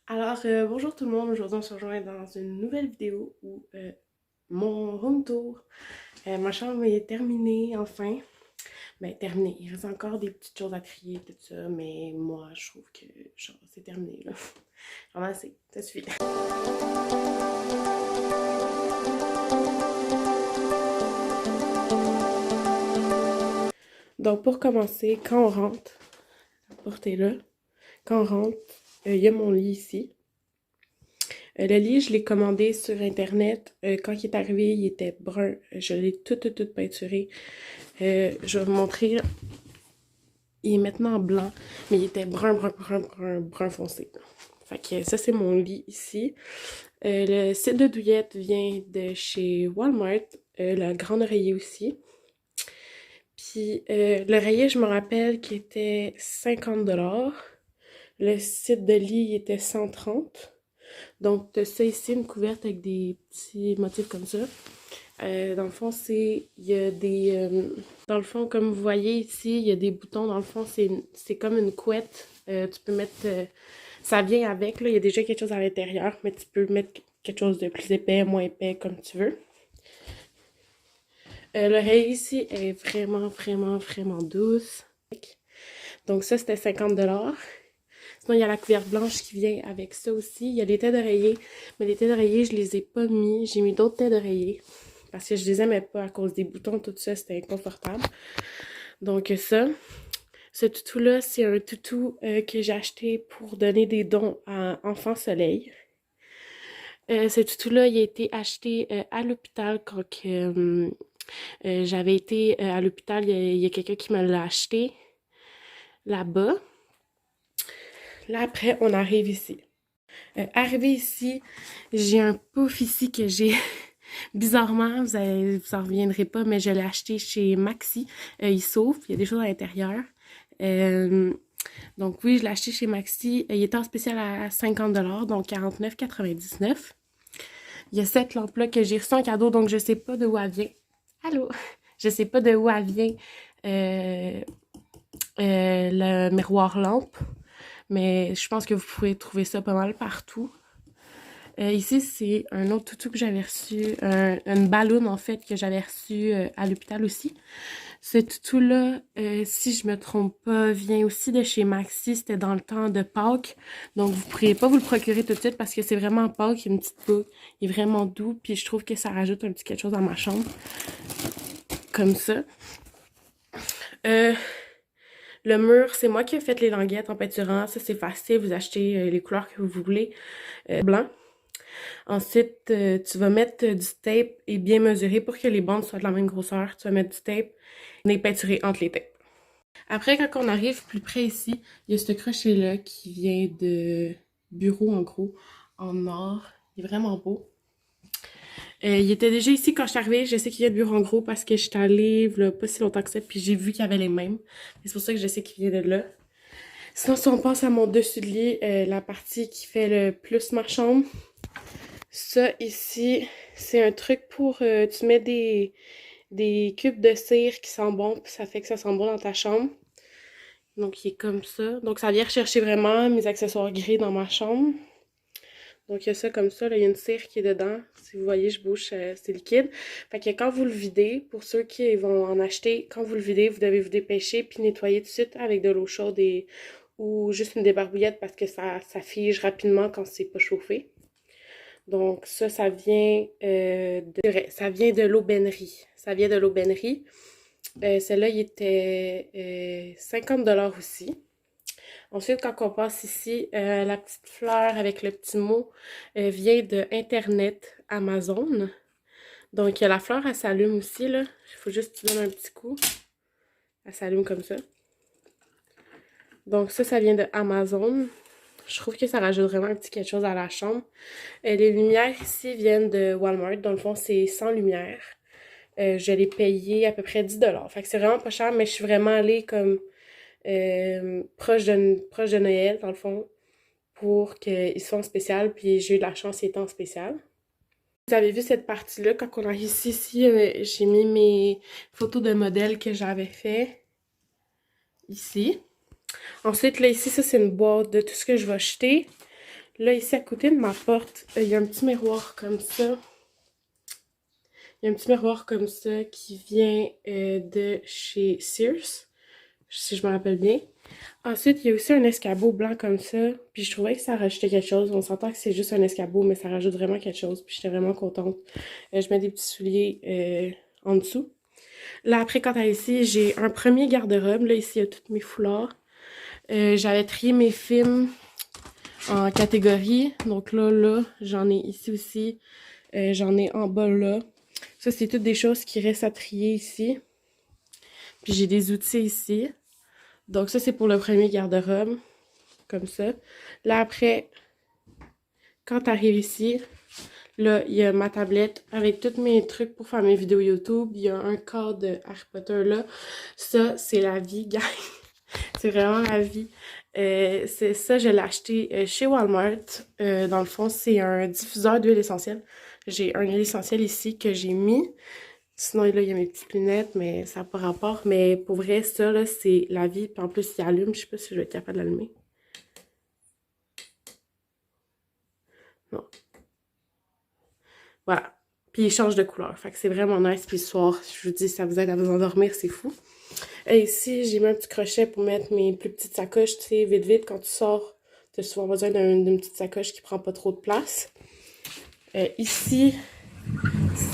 Bonjour tout le monde, aujourd'hui on se rejoint dans une nouvelle vidéo où mon room tour, ma chambre est terminée enfin. Ben terminée, il reste encore des petites choses à trier, tout ça, mais moi je trouve que genre c'est terminé là. Vraiment ça suffit. Donc pour commencer, quand on rentre, la porte est là, quand on rentre, il y a mon lit ici. Le lit, je l'ai commandé sur internet. Quand il est arrivé, il était brun. Je l'ai tout peinturé. Je vais vous montrer. Il est maintenant blanc, mais il était brun foncé. Fait que ça, c'est mon lit ici. Le site de douillette vient de chez Walmart. La grande oreiller aussi. Puis l'oreiller, je me rappelle qu'il était 50$. Le site de lit, il était 130$. Donc, t'as ça ici, une couverte avec des petits motifs comme ça. Dans le fond, il y a des, dans le fond, comme vous voyez ici, il y a des boutons. Dans le fond, c'est comme une couette. Tu peux mettre, ça vient avec, là, il y a déjà quelque chose à l'intérieur, mais tu peux mettre quelque chose de plus épais, moins épais, comme tu veux. L'oreille ici est vraiment douce. Donc ça, c'était 50$. Sinon, il y a la couverte blanche qui vient avec ça aussi. Il y a les têtes d'oreiller, mais les têtes d'oreiller, je les ai pas mis. J'ai mis d'autres têtes d'oreiller parce que je les aimais pas à cause des boutons, tout ça, c'était inconfortable. Donc ça, ce toutou-là, c'est un toutou que j'ai acheté pour donner des dons à Enfant Soleil. Ce toutou-là, il a été acheté à l'hôpital quand j'avais été à l'hôpital. Il y a quelqu'un qui me l'a acheté là-bas. Là, après, on arrive ici. Arrivé ici, j'ai un pouf ici que j'ai bizarrement, vous en reviendrez pas, mais je l'ai acheté chez Maxi. Il s'ouvre, il y a des choses à l'intérieur. Donc oui, je l'ai acheté chez Maxi. Il était en spécial à 50$, donc 49,99$. Il y a cette lampe-là que j'ai reçue en cadeau, donc je sais pas de où elle vient. Allô? Je sais pas de où elle vient le miroir lampe, mais je pense que vous pouvez trouver ça pas mal partout. Ici, c'est un autre toutou que j'avais reçu, une balloune en fait que j'avais reçu à l'hôpital aussi. Ce toutou-là, si je me trompe pas, vient aussi de chez Maxi. C'était dans le temps de Pâques. Donc, vous ne pourriez pas vous le procurer tout de suite parce que c'est vraiment Pâques. Il y a une petite boucle. Il est vraiment doux. Puis, je trouve que ça rajoute un petit quelque chose à ma chambre. Comme ça. Le mur, c'est moi qui ai fait les languettes en peinturant. Ça, c'est facile. Vous achetez les couleurs que vous voulez. Blanc. Ensuite, tu vas mettre du tape et bien mesurer pour que les bandes soient de la même grosseur. Tu vas mettre du tape et peinturer entre les tapes. Après, quand on arrive plus près ici, il y a ce crochet-là qui vient de bureau, en gros, en or. Il est vraiment beau. Il était déjà ici quand je suis arrivée. Je sais qu'il y a de bureau en gros parce que je suis allée il y a pas si longtemps que ça, puis j'ai vu qu'il y avait les mêmes. C'est pour ça que je sais qu'il vient de là. Sinon, si on passe à mon dessus de lit, la partie qui fait le plus ma chambre, ça ici, c'est un truc pour... tu mets des cubes de cire qui sentent bon, puis ça fait que ça sent bon dans ta chambre. Donc, il est comme ça. Donc, ça vient rechercher vraiment mes accessoires gris dans ma chambre. Donc, il y a ça comme ça. Là, il y a une cire qui est dedans. Si vous voyez, je bouge, c'est liquide. Fait que quand vous le videz, pour ceux qui vont en acheter, quand vous le videz, vous devez vous dépêcher puis nettoyer tout de suite avec de l'eau chaude ou juste une débarbouillette parce que ça fige rapidement quand c'est pas chauffé. Donc, ça vient ça vient de l'aubainerie. Ça vient de l'aubainerie. Celle-là, il était 50$ aussi. Ensuite, quand on passe ici, la petite fleur avec le petit mot vient de Internet Amazon. Donc, la fleur, elle s'allume aussi, là. Il faut juste que tu donnes un petit coup. Elle s'allume comme ça. Donc, ça vient de Amazon. Je trouve que ça rajoute vraiment un petit quelque chose à la chambre. Les lumières ici viennent de Walmart. Dans le fond, c'est sans lumière. Je l'ai payé à peu près 10$. Fait que c'est vraiment pas cher, mais je suis vraiment allée comme proche de Noël, dans le fond, pour qu'ils soient en spécial. Puis j'ai eu de la chance, il était en spécial. Vous avez vu cette partie-là, quand on arrive ici, j'ai mis mes photos de modèles que j'avais fait ici. Ensuite, là, ici, ça, c'est une boîte de tout ce que je vais acheter. Là, ici, à côté de ma porte, il y a un petit miroir comme ça. Il y a un petit miroir comme ça qui vient de chez Sears, si je me rappelle bien. Ensuite, il y a aussi un escabeau blanc comme ça. Puis je trouvais que ça rajoutait quelque chose. On s'entend que c'est juste un escabeau, mais ça rajoute vraiment quelque chose. Puis j'étais vraiment contente. Je mets des petits souliers en dessous. Là, après, quand t'as ici, j'ai un premier garde-robe. Là, ici, il y a tous mes foulards. J'avais trié mes films en catégories. Donc là, j'en ai ici aussi. J'en ai en bas là. Ça, c'est toutes des choses qui restent à trier ici. Puis j'ai des outils ici. Donc ça, c'est pour le premier garde-robe. Comme ça. Là, après, quand t'arrives ici, là, il y a ma tablette avec tous mes trucs pour faire mes vidéos YouTube. Il y a un cadre de Harry Potter là. Ça, c'est la vie, guys. C'est vraiment la vie. C'est ça, je l'ai acheté chez Walmart. Dans le fond, c'est un diffuseur d'huile essentielle. J'ai un huile essentielle ici que j'ai mis. Sinon, là, il y a mes petites lunettes, mais ça n'a pas rapport. Mais pour vrai, ça, là, c'est la vie. Puis en plus, il allume. Je sais pas si je vais être capable de l'allumer. Non. Voilà. Puis il change de couleur. Fait que c'est vraiment nice. Puis le soir, je vous dis, ça vous aide à vous endormir, c'est fou. Et ici, j'ai mis un petit crochet pour mettre mes plus petites sacoches. Tu sais, vite, vite, quand tu sors, tu as souvent besoin d'une petite sacoche qui prend pas trop de place. Ici,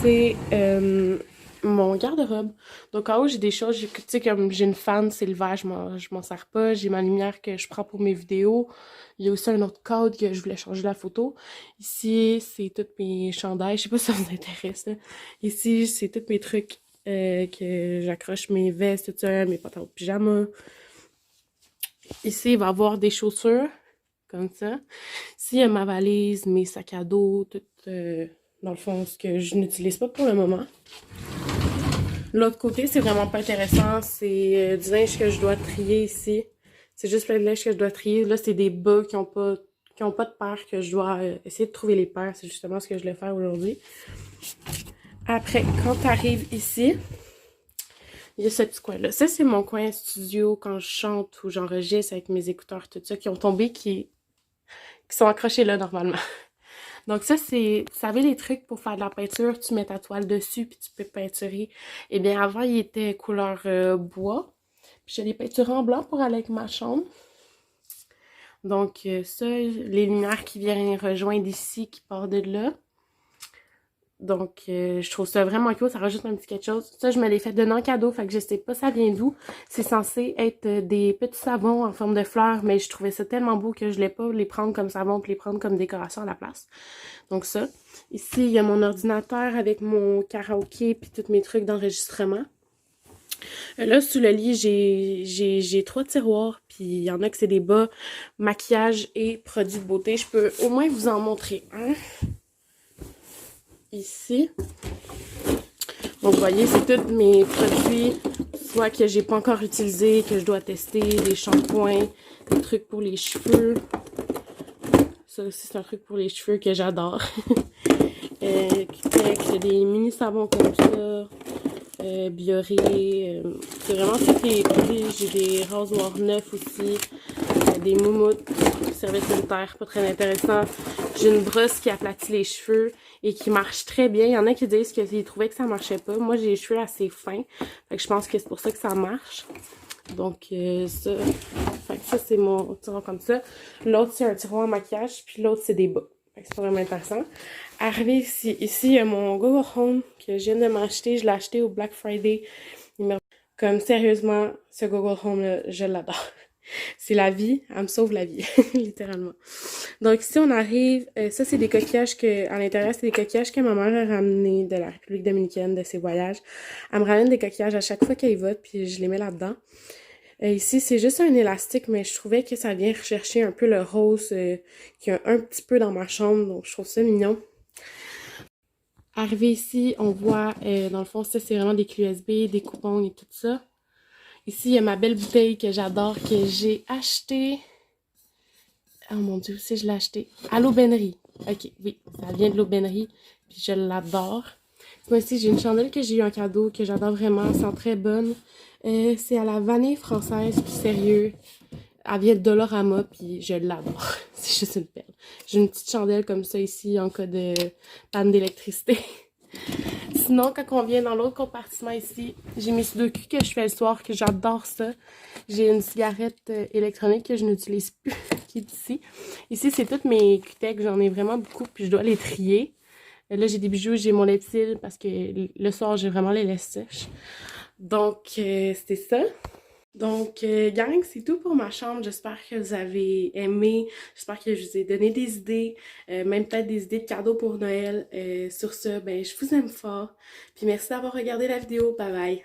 c'est mon garde-robe. Donc en haut, j'ai des choses, tu sais, comme j'ai une fan, c'est l'hiver, je m'en sers pas. J'ai ma lumière que je prends pour mes vidéos. Il y a aussi un autre cadre que je voulais changer la photo. Ici, c'est tous mes chandails. Je sais pas si ça vous intéresse, là. Ici, c'est tous mes trucs que j'accroche, mes vestes, tout ça, mes pantalons de pyjama. Ici, il va y avoir des chaussures, comme ça. Ici, il y a ma valise, mes sacs à dos, tout, dans le fond, ce que je n'utilise pas pour le moment. L'autre côté, c'est vraiment pas intéressant. C'est du linge que je dois trier ici. C'est juste plein de linge que je dois trier. Là, c'est des bas qui ont pas de paires que je dois essayer de trouver les paires. C'est justement ce que je vais faire aujourd'hui. Après, quand tu arrives ici, il y a ce petit coin-là. Ça, c'est mon coin studio quand je chante ou j'enregistre avec mes écouteurs, tout ça, qui ont tombé, qui sont accrochés là normalement. Donc ça, c'est, vous savez, les trucs pour faire de la peinture, tu mets ta toile dessus puis tu peux peinturer. Eh bien, avant, il était couleur bois. Puis j'ai des peintures en blanc pour aller avec ma chambre. Donc ça, les lumières qui viennent rejoindre ici, qui partent de là. Donc, je trouve ça vraiment cool, ça rajoute un petit quelque chose. Ça, je me l'ai fait donner en cadeau, fait que je sais pas ça vient d'où. C'est censé être des petits savons en forme de fleurs, mais je trouvais ça tellement beau que je voulais pas les prendre comme savon puis les prendre comme décoration à la place. Donc ça. Ici, il y a mon ordinateur avec mon karaoké puis tous mes trucs d'enregistrement. Là, sous le lit, j'ai 3 tiroirs, puis il y en a que c'est des bas, maquillage et produits de beauté. Je peux au moins vous en montrer un. Ici. Donc, vous voyez, c'est tous mes produits, soit que j'ai pas encore utilisés, que je dois tester, des shampoings, des trucs pour les cheveux. Ça aussi, c'est un truc pour les cheveux que j'adore. Cutex, des mini savons comme ça, Bioré. C'est vraiment toutes les produits. J'ai des rasoirs neufs aussi, des moumoutes, serviettes sanitaires, pas très intéressant. J'ai une brosse qui aplatit les cheveux et qui marche très bien. Il y en a qui disent qu'ils trouvaient que ça marchait pas. Moi, j'ai les cheveux assez fins. Fait que je pense que c'est pour ça que ça marche. Donc, ça. Fait que ça, c'est mon tiroir comme ça. L'autre, c'est un tiroir en maquillage. Puis l'autre, c'est des bas. Fait que c'est pas vraiment intéressant. Arrivé ici. Ici, il y a mon Google Home que je viens de m'acheter. Je l'ai acheté au Black Friday. Comme sérieusement, ce Google Home-là, je l'adore. C'est la vie, elle me sauve la vie, littéralement. Donc ici, on arrive, ça c'est des coquillages à l'intérieur, c'est des coquillages que ma mère a ramenés de la République dominicaine, de ses voyages. Elle me ramène des coquillages à chaque fois qu'elle y va, puis je les mets là-dedans. Ici, c'est juste un élastique, mais je trouvais que ça vient rechercher un peu le rose qu'il y a un petit peu dans ma chambre, donc je trouve ça mignon. Arrivé ici, on voit, dans le fond, ça c'est vraiment des clés USB, des coupons et tout ça. Ici, il y a ma belle bouteille que j'adore, que j'ai achetée. Oh mon Dieu, où c'est que je l'ai achetée? À l'aubainerie. Ok, oui, ça vient de l'aubainerie, puis je l'adore. Moi aussi, j'ai une chandelle que j'ai eu en cadeau, que j'adore vraiment, elle sent très bonne. C'est à la vanille française, puis sérieux. Elle vient de Dollarama, puis je l'adore. C'est juste une perle. J'ai une petite chandelle comme ça ici en cas de panne d'électricité. Sinon, quand on vient dans l'autre compartiment ici, j'ai mes sudoku que je fais le soir, que j'adore ça. J'ai une cigarette électronique que je n'utilise plus, qui est ici. Ici, c'est toutes mes cutex, j'en ai vraiment beaucoup, puis je dois les trier. Là, j'ai des bijoux, j'ai mon lait de cils, parce que le soir, j'ai vraiment les laisses sèches. Donc, c'était ça. Donc, gang, c'est tout pour ma chambre. J'espère que vous avez aimé. J'espère que je vous ai donné des idées, même peut-être des idées de cadeaux pour Noël. Sur ce, ben, je vous aime fort. Puis merci d'avoir regardé la vidéo. Bye bye.